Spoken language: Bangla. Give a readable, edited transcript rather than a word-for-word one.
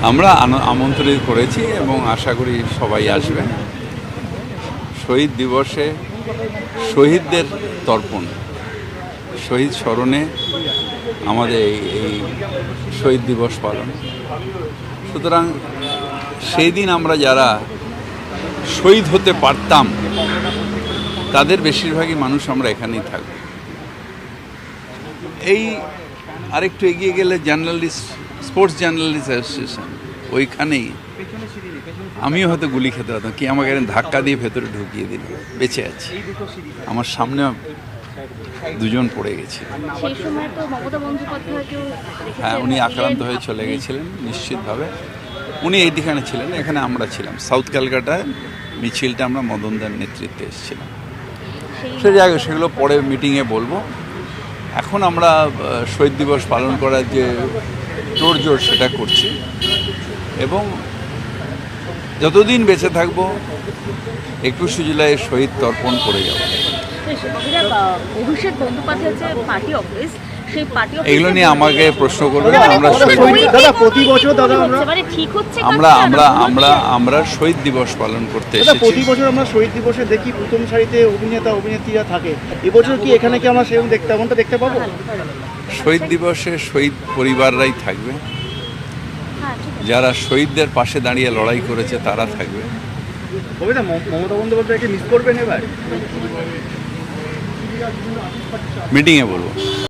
আমরা আমন্ত্রিত করেছি এবং আশা করি সবাই আসবে। শহীদ দিবসে শহীদদের তর্পণ, শহীদ স্মরণে আমাদের এই শহীদ দিবস পালন। সুতরাং সেই দিন আমরা যারা শহীদ হতে পারতাম তাদের বেশিরভাগই মানুষ আমরা এখানেই থাকব। এই আরেকটু এগিয়ে গেলে জার্নালিস্ট, স্পোর্টস জার্নালিস্ট অ্যাসোসিয়েশন, ওইখানেই আমিও হয়তো গুলি খেতে পারতাম, কি আমাকে ধাক্কা দিয়ে ভেতরে ঢুকিয়ে দিল, বেঁচে আছি। আমার সামনে দুজন পড়ে গেছে। হ্যাঁ, উনি আক্রান্ত হয়ে চলে গেছিলেন নিশ্চিতভাবে। উনি এইখানে ছিলেন, এখানে আমরা ছিলাম। সাউথ ক্যালকাটায় মিছিলটা আমরা মদনদার নেতৃত্বে এসেছিলাম। সে জায়গায় সেগুলো পরে মিটিংয়ে বলবো। এখন আমরা শহীদ দিবস পালন করার যে তোড়জোড় সেটা করছি এবং যতদিন বেঁচে থাকবো 21শে জুলাই শহীদ তর্পণ করে যাব। এগুলো নিয়ে আমাকে প্রশ্ন করবেন। আমরা শহীদ দিবস পালন করতে এসেছি। প্রতি বছর আমরা শহীদ দিবসে দেখি প্রথম সারিতে অভিনেতা অভিনেত্রীরা থাকে। এবছর কি এখানে কি আমরা সেরকম তেমনটা দেখতে পাবো? শহীদ দিবসে শহীদ পরিবাররাই থাকবে, যারা শহীদদের পাশে দাঁড়িয়ে লড়াই করেছে তারা থাকবে। মমতা বন্দ্যোপাধ্যায়কে মিস করবেন এবার? মিটিংয়ে বলবো।